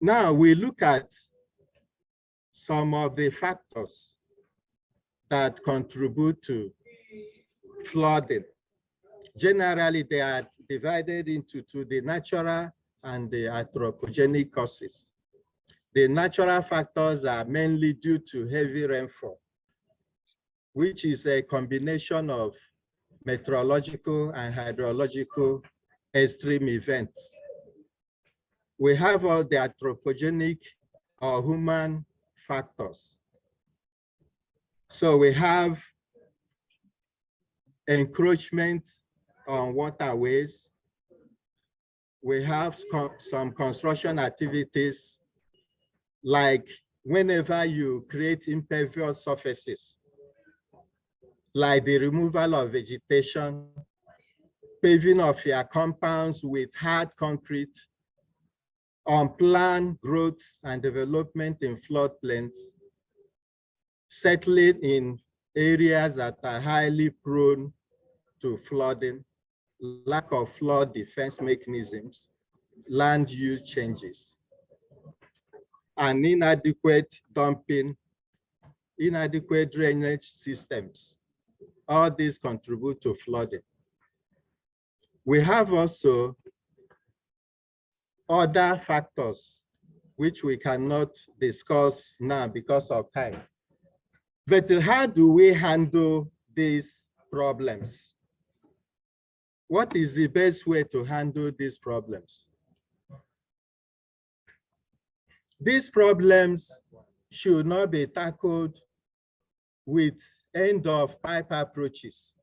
Speaker 4: Now we look at some of the factors that contribute to flooding. Generally, they are divided into the natural and the anthropogenic causes. The natural factors are mainly due to heavy rainfall, which is a combination of meteorological and hydrological extreme events. We have all the anthropogenic or human factors. So we have encroachment on waterways. We have some construction activities, like whenever you create impervious surfaces, like the removal of vegetation, paving of your compounds with hard concrete, unplanned growth and development in floodplains, settling in areas that are highly prone to flooding, lack of flood defense mechanisms, land use changes, and inadequate dumping, inadequate drainage systems. All these contribute to flooding. We have also other factors which we cannot discuss now because of time. But how do we handle these problems? What is the best way to handle these problems? These problems should not be tackled with end-of-pipe approaches.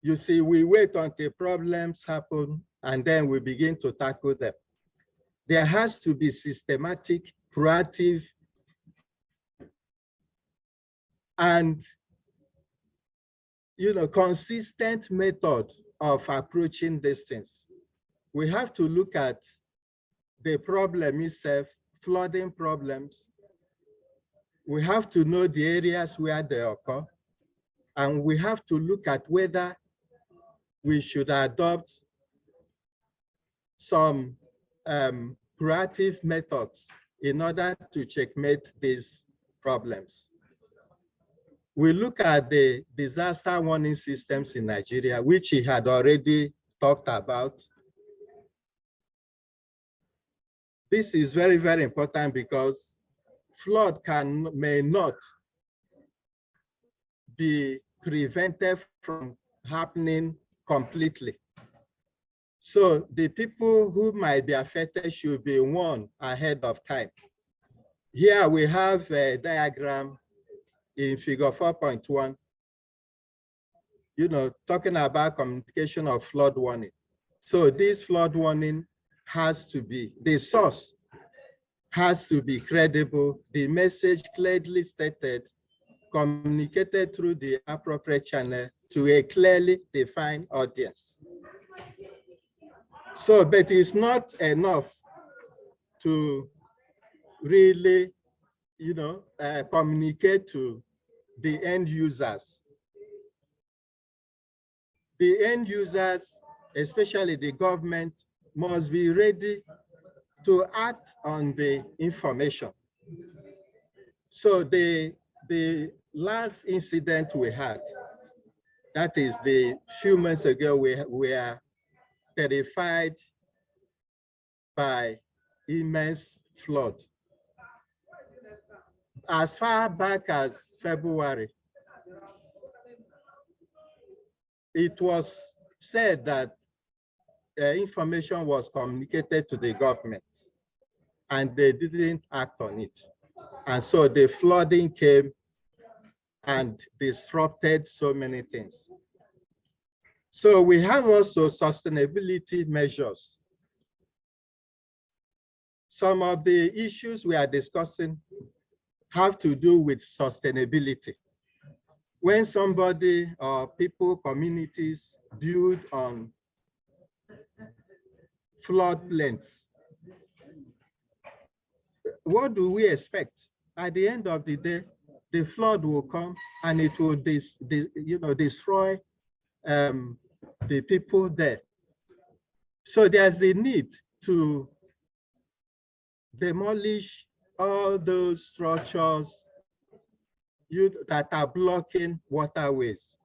Speaker 4: You see, we wait until problems happen and then we begin to tackle them. There has to be systematic, proactive, and consistent method of approaching these things. We have to look at the problem itself, flooding problems. We have to know the areas where they occur, and we have to look at whether we should adopt some proactive methods in order to checkmate these problems. We look at the disaster warning systems in Nigeria, which he had already talked about. This is very, very important because flood may not be prevented from happening completely. So the people who might be affected should be warned ahead of time. Here we have a diagram in figure 4.1, talking about communication of flood warning. So this flood warning has to be, the source has to be credible, the message clearly stated, communicated through the appropriate channel to a clearly defined audience. So, but it's not enough to really, communicate to the end users. The end users, especially the government, must be ready to act on the information. So the last incident we had, that is the few months ago, we were terrified by immense flood. As far back as February, it was said that information was communicated to the government and they didn't act on it. And so the flooding came and disrupted so many things. So we have also sustainability measures. Some of the issues we are discussing have to do with sustainability. When somebody or people, communities build on floodplains, what do we expect? At the end of the day, the flood will come and it will destroy the people there. So there's the need to demolish all those structures that are blocking waterways.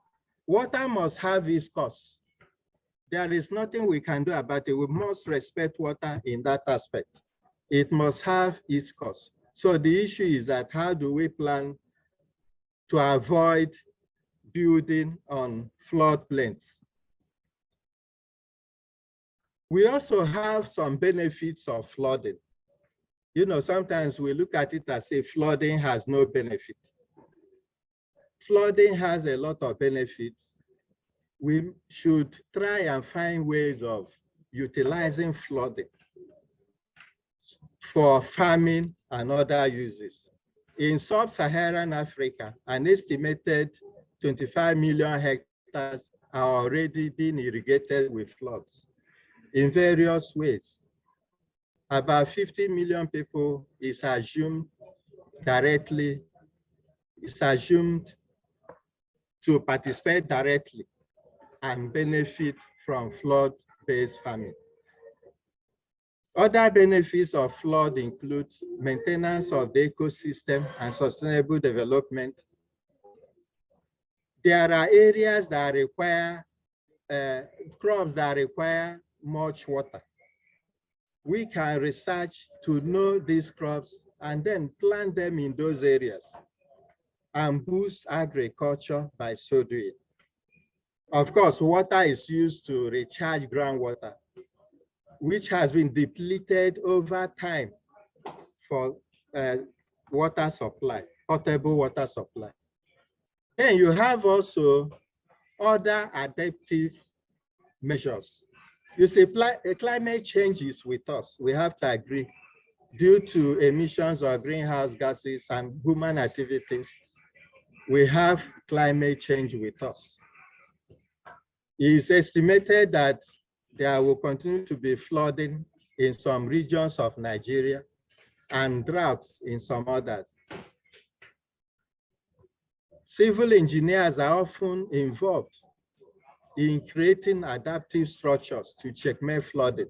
Speaker 4: Water must have its course. There is nothing we can do about it. We must respect water in that aspect. It must have its course. So the issue is that how do we plan to avoid building on floodplains? We also have some benefits of flooding. Sometimes we look at it as if flooding has no benefit. Flooding has a lot of benefits. We should try and find ways of utilizing flooding for farming and other uses. In sub-Saharan Africa, an estimated 25 million hectares are already being irrigated with floods in various ways. About 50 million people is assumed to participate directly and benefit from flood-based farming. Other benefits of flood include maintenance of the ecosystem and sustainable development. There are areas that require, crops that require much water. We can research to know these crops and then plant them in those areas and boost agriculture by so doing. Of course, water is used to recharge groundwater, which has been depleted over time for water supply, potable water supply. Then you have also other adaptive measures. You see, climate change is with us. We have to agree. Due to emissions of greenhouse gases and human activities, we have climate change with us. It is estimated that there will continue to be flooding in some regions of Nigeria and droughts in some others. Civil engineers are often involved in creating adaptive structures to checkmate flooding.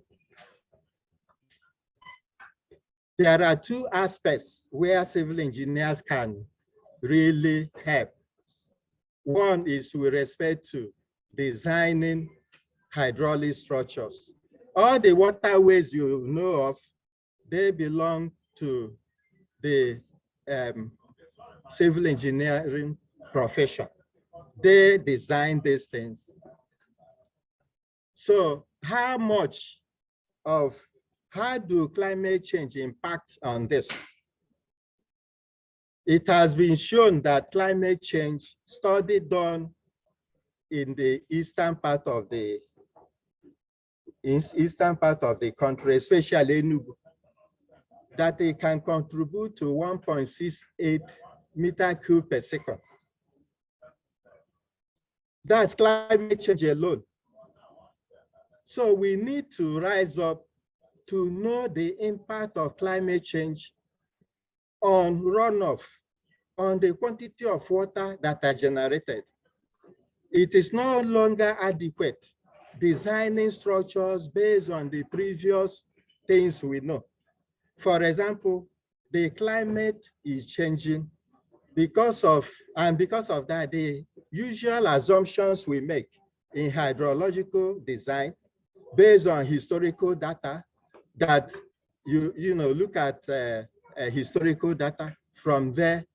Speaker 4: There are two aspects where civil engineers can really help. One is with respect to designing hydraulic structures. All the waterways you know of, they belong to the civil engineering profession. They design these things. So how do climate change impact on this? It has been shown that climate change, study done in the eastern part of the country, especially Enugu, that it can contribute to 1.68 meter cube per second That's climate change alone. So we need to rise up to know the impact of climate change on runoff, on the quantity of water that are generated. It is no longer adequate designing structures based on the previous things we know. For example, the climate is changing because of that, the usual assumptions we make in hydrological design based on historical data that you know, look at historical data. From there,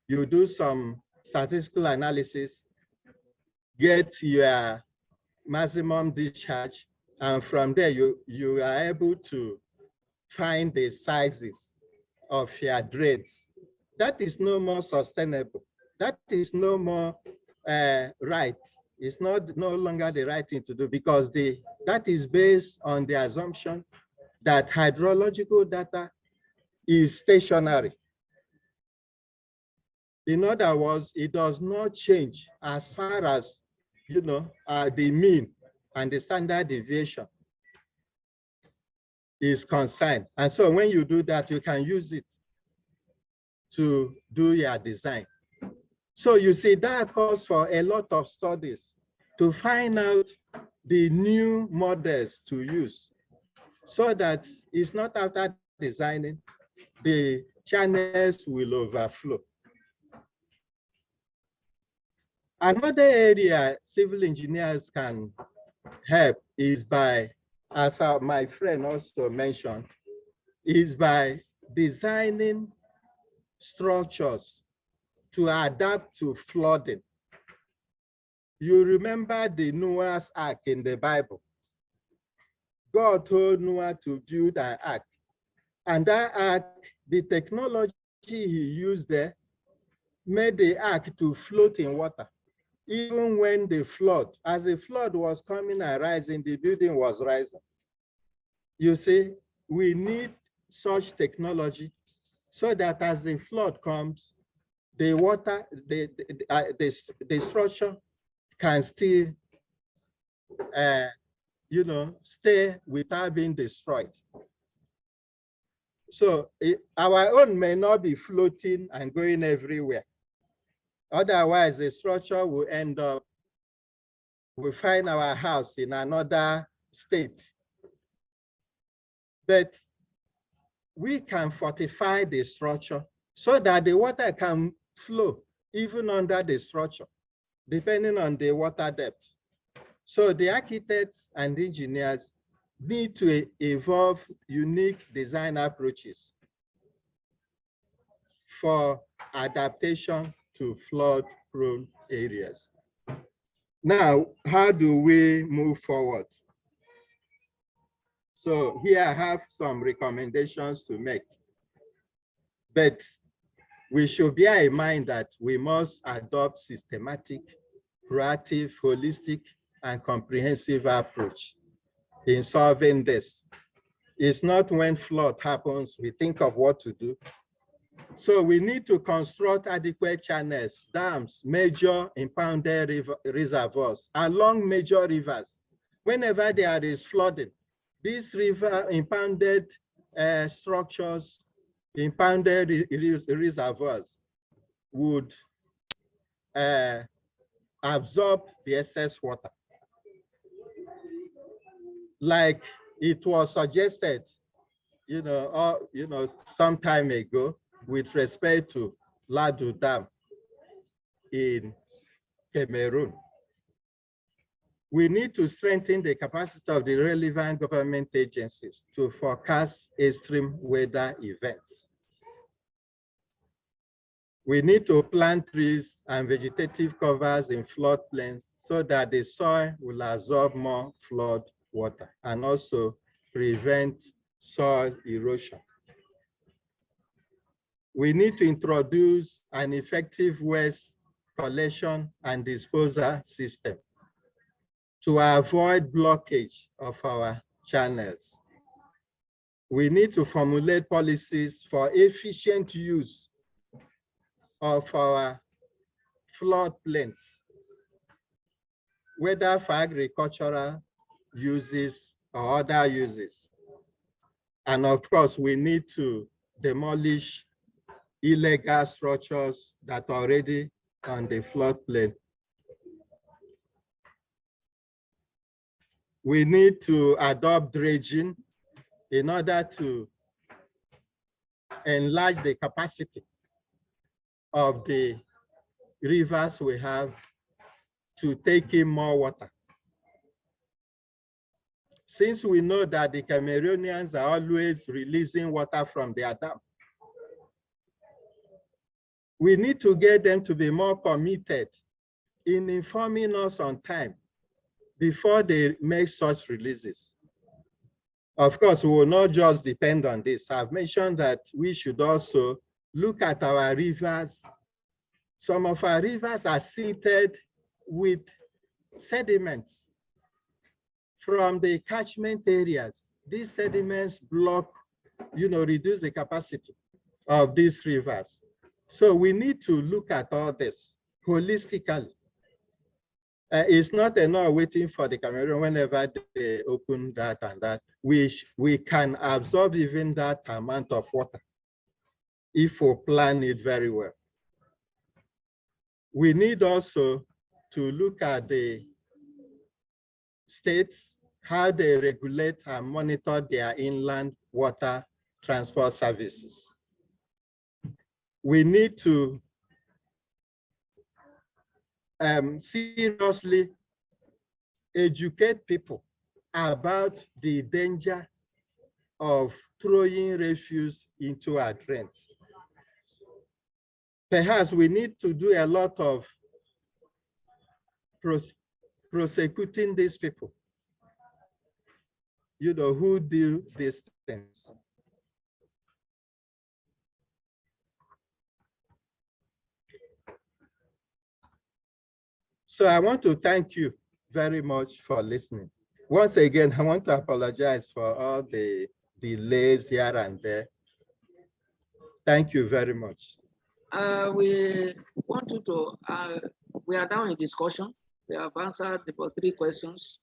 Speaker 4: you do some statistical analysis, get your maximum discharge, and from there you are able to find the sizes of your drains. That is no more sustainable. That is no more right. It's no longer the right thing to do, because that is based on the assumption that hydrological data is stationary. In other words, it does not change as far as, you know, the mean and the standard deviation is concerned. And so when you do that, you can use it to do your design. So you see, that calls for a lot of studies to find out the new models to use, so that it's not after designing, the channels will overflow. Another area civil engineers can help is by, as my friend also mentioned, is by designing structures to adapt to flooding. You remember the Noah's Ark in the Bible. God told Noah to build an ark. And that ark, the technology he used there, made the ark to float in water. Even when the flood, as the flood was coming and rising, the building was rising. You see, we need such technology so that as the flood comes, the water, the structure can still, you know, stay without being destroyed. So our own may not be floating and going everywhere. Otherwise, the structure will end up, we find our house in another state. But we can fortify the structure so that the water can flow even under the structure, depending on the water depth. So the architects and engineers need to evolve unique design approaches for adaptation to flood-prone areas. Now, how do we move forward? So here I have some recommendations to make, but we should bear in mind that we must adopt systematic, proactive, holistic, and comprehensive approach in solving this. It's not when flood happens, we think of what to do. So we need to construct adequate channels, dams, major impounded reservoirs along major rivers. Whenever there is flooding, these river impounded structures, impounded reservoirs would absorb the excess water. Like it was suggested, some time ago, with respect to Ladu Dam in Cameroon. We need to strengthen the capacity of the relevant government agencies to forecast extreme weather events. We need to plant trees and vegetative covers in floodplains so that the soil will absorb more flood water and also prevent soil erosion. We need to introduce an effective waste collection and disposal system to avoid blockage of our channels. We need to formulate policies for efficient use of our floodplains whether for agricultural uses or other uses. And of course, we need to demolish illegal structures that are already on the floodplain. We need to adopt dredging in order to enlarge the capacity of the rivers we have to take in more water. Since we know that the Cameroonians are always releasing water from their dam, we need to get them to be more committed in informing us on time before they make such releases. Of course, we will not just depend on this. I've mentioned that we should also look at our rivers. Some of our rivers are seated with sediments from the catchment areas. These sediments block, reduce the capacity of these rivers. So we need to look at all this holistically. It's not enough waiting for the Cameroon whenever they open that and that. We can absorb even that amount of water if we plan it very well. We need also to look at the states, how they regulate and monitor their inland water transport services. We need to seriously educate people about the danger of throwing refuse into our drains. Perhaps we need to do a lot of prosecuting these people, who do these things. So I want to thank you very much for listening. Once again, I want to apologize for all the delays here and there. Thank you very much.
Speaker 2: We want you to, we are now in discussion. We have answered about 3 questions.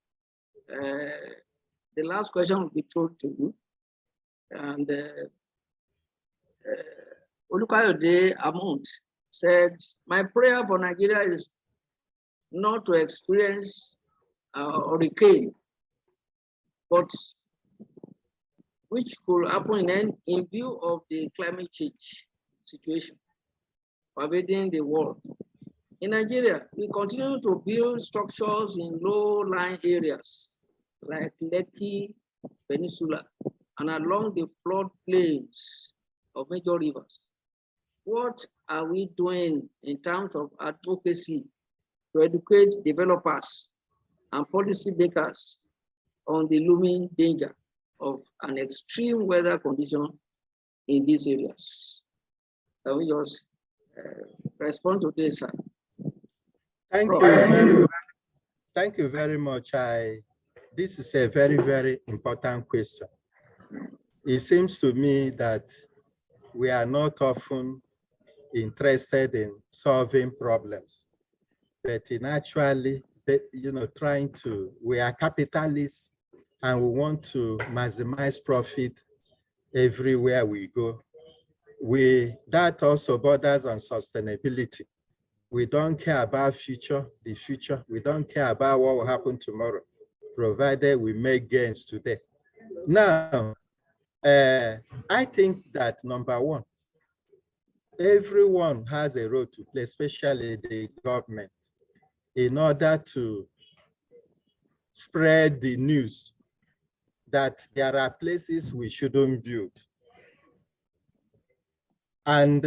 Speaker 2: The last question will be thrown to you. And Oluwole Agbede said, my prayer for Nigeria is not to experience a hurricane, but which could happen in view of the climate change situation pervading the world. In Nigeria, we continue to build structures in low-lying areas like Lekki Peninsula and along the floodplains of major rivers. What are we doing in terms of advocacy to educate developers and policymakers on the looming danger of an extreme weather condition in these areas? Can we just respond to this, sir?
Speaker 4: Thank you. Thank you very much. This is a very, very important question. It seems to me that we are not often interested in solving problems, but in actually, we are capitalists and we want to maximize profit everywhere we go. That also borders on sustainability. We don't care about the future. We don't care about what will happen tomorrow, provided we make gains today. Now, I think that number one, everyone has a role to play, especially the government, in order to spread the news that there are places we shouldn't build. And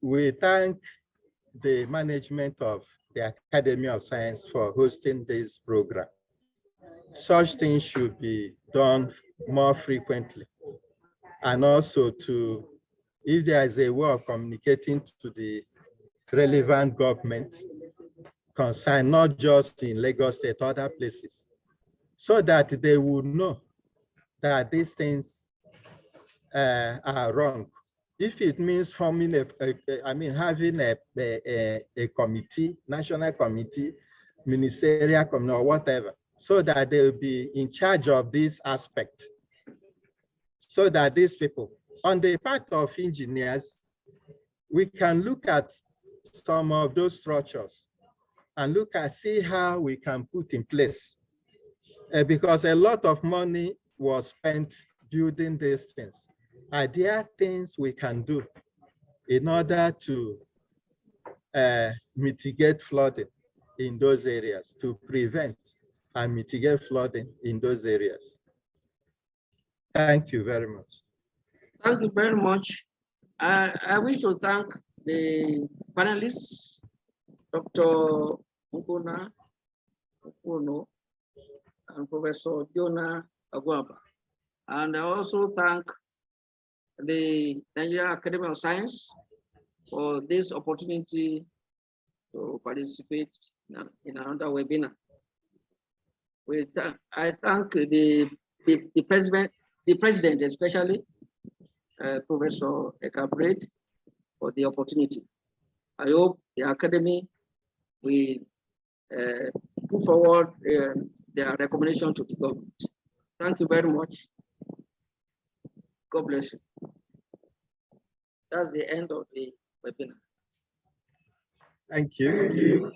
Speaker 4: we thank the management of the Academy of Science for hosting this program. Such things should be done more frequently. And also if there is a way of communicating to the relevant government concerned, not just in Lagos State, other places, so that they would know that these things are wrong. If it means forming having a committee, national committee ministerial committee or whatever, so that they will be in charge of this aspect. So that these people, on the part of engineers, we can look at some of those structures and see how we can put in place. Because a lot of money was spent building these things. Are there things we can do in order to mitigate flooding in those areas, to prevent and mitigate flooding in those areas? Thank you very much.
Speaker 2: Thank you very much. I wish to thank the panelists, Dr. Ugonna, Nkwunonwo, and Professor Jonah Agunwamba. And I also thank the Nigerian Academy of Science for this opportunity to participate in another webinar. I thank the president especially, Professor Agbede, for the opportunity. I hope the Academy will put forward their recommendation to the government. Thank you very much. God bless you. That's the end of the webinar.
Speaker 4: Thank you.